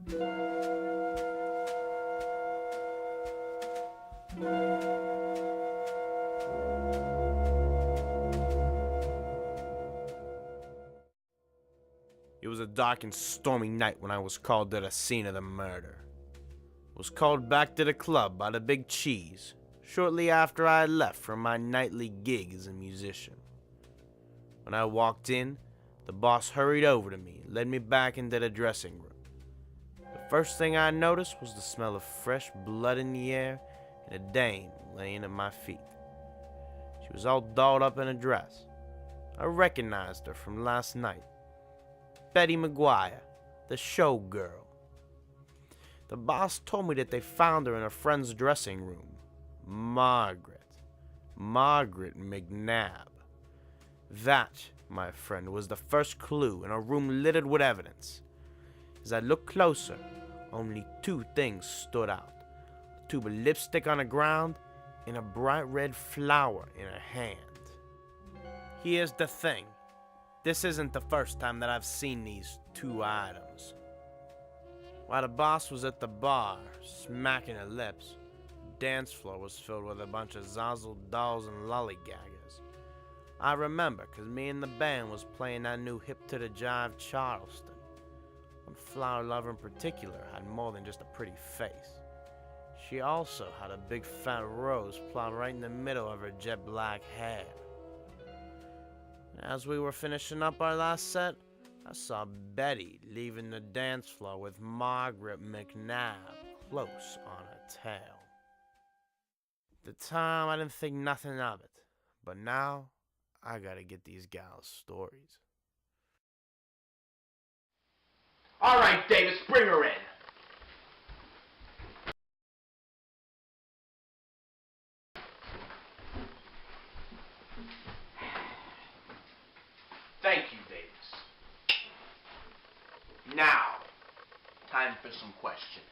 It was a dark and stormy night when I was called to the scene of the murder. I was called back to the club by the Big Cheese shortly after I had left from my nightly gig as a musician. When I walked in, the boss hurried over to me and led me back into the dressing room. The first thing I noticed was the smell of fresh blood in the air and a dame laying at my feet. She was all dolled up in a dress. I recognized her from last night. Betty McGuire, the showgirl. The boss told me that they found her in a friend's dressing room. Margaret McNabb. That, my friend, was the first clue in a room littered with evidence. As I looked closer, only two things stood out: a tube of lipstick on the ground and a bright red flower in her hand. Here's the thing. This isn't the first time that I've seen these two items. While the boss was at the bar, smacking her lips, the dance floor was filled with a bunch of Zazzle dolls and lollygaggers. I remember, because me and the band was playing that new hip to the jive Charleston. One flower lover in particular had more than just a pretty face. She also had a big fat rose plowed right in the middle of her jet black hair. As we were finishing up our last set, I saw Betty leaving the dance floor with Margaret McNabb close on her tail. At the time, I didn't think nothing of it, but now I gotta get these gals' stories. All right, Davis, bring her in. Thank you, Davis. Now, time for some questioning.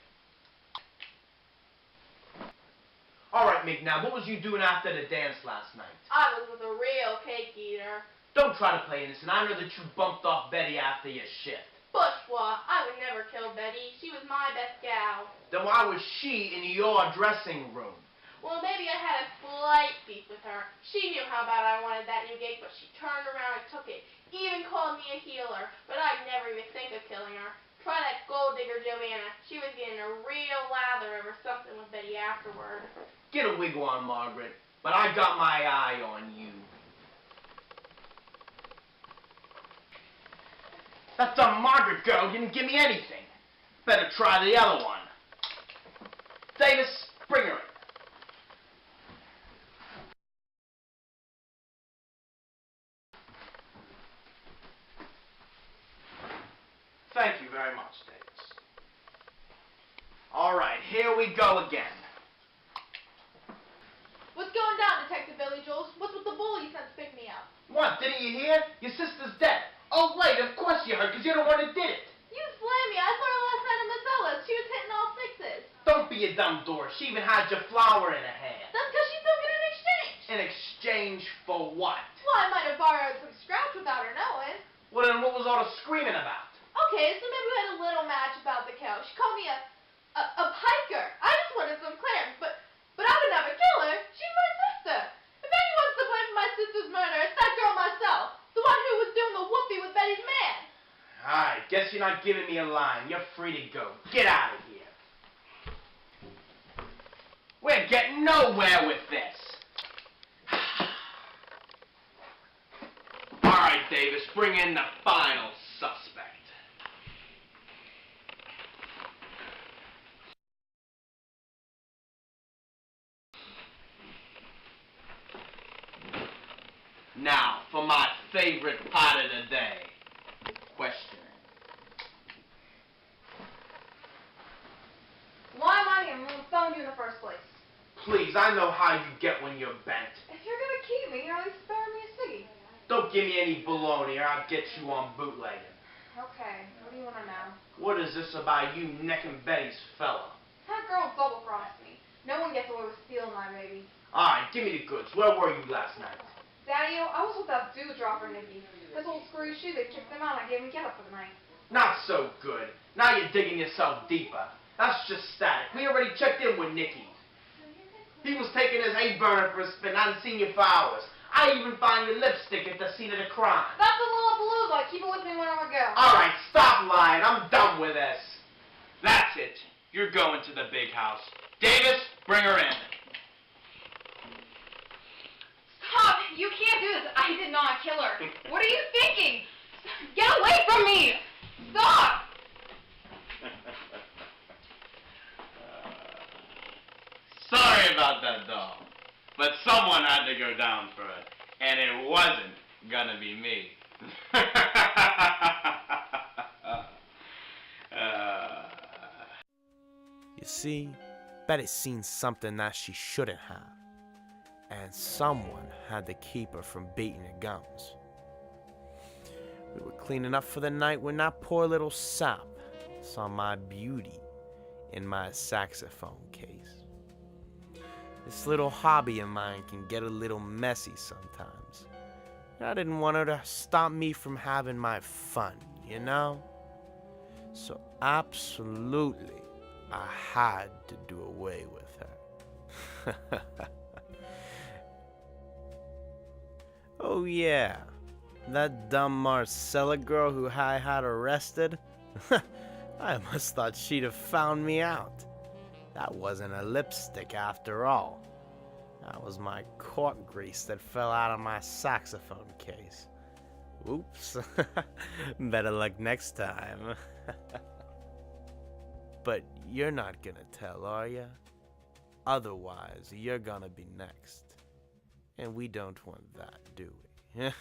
All right, McNabb, what was you doing after the dance last night? I was with a real cake eater. Don't try to play innocent. I know that you bumped off Betty after your shift. Bourgeois, I would never kill Betty. She was my best gal. Then why was she in your dressing room? Well, maybe I had a slight beef with her. She knew how bad I wanted that new gig, but she turned around and took it. Even called me a healer, but I'd never even think of killing her. Try that gold digger Joanna. She was getting a real lather over something with Betty afterward. Get a wiggle on, Margaret, but I got my eye on you. That dumb Margaret girl didn't give me anything. Better try the other one. Davis, bring her in. Thank you very much, Davis. All right, here we go again. What's going down, Detective Billy Joules? What's with the bull you sent to pick me up? What, didn't you hear? Your sister's dead. Oh, right, of course you heard, because you're the one who did it. You slay me. I saw her last night in Massacre. She was hitting all sixes. Don't be a dumb door. She even had your flower in her hand. That's because she took it in exchange. In exchange for what? Well, I might have borrowed some scraps without her knowing. Well, then what was all the screaming about? Okay, so maybe we had a little match about the cow. She called me a piker. I just wanted some clearance, but I would never kill her. She's my sister. If anyone's to blame for my sister's murder, it's that girl myself. The one who was doing the whoopee with Betty's man. All right, guess you're not giving me a line. You're free to go. Get out of here. We're getting nowhere with this. All right, Davis, bring in the final suspect. Now, for my favorite part of the day, questioning. Why am I even phoned you in the first place? Please, I know how you get when you're bent. If you're gonna keep me, you're only sparing me a ciggy. Don't give me any baloney or I'll get you on bootlegging. Okay, what do you want to know? What is this about you necking Betty's fella? That girl double-crossed me. No one gets away with stealing my baby. All right, give me the goods. Where were you last night? Daddy, I was with that dude dropper Nikki. This old screwy shoe, they kicked him out and I gave him a get up for the night. Not so good. Now you're digging yourself deeper. That's just static. We already checked in with Nicky. He was taking his A-burner for a spin. I hadn't seen you for hours. I even found your lipstick at the scene of the crime. That's a Lollapalooza. Keep it with me whenever I go. Alright, stop lying. I'm done with this. That's it. You're going to the big house. Davis, bring her in. Stop! You can't do this. I did not kill her. What are you thinking? Get away from me! Stop! Sorry about that, doll. But someone had to go down for it. And it wasn't gonna be me. You see, Betty seen something that she shouldn't have. And someone had to keep her from beating her gums. We were cleaning up for the night when that poor little sap saw my beauty in my saxophone case. This little hobby of mine can get a little messy sometimes. I didn't want her to stop me from having my fun, you know? So absolutely, I had to do away with her. Oh yeah, that dumb Marcella girl who I had arrested? I must thought she'd have found me out. That wasn't a lipstick after all. That was my court grease that fell out of my saxophone case. Oops. Better luck next time. But you're not gonna tell, are ya? Otherwise, you're gonna be next. And we don't want that, do we?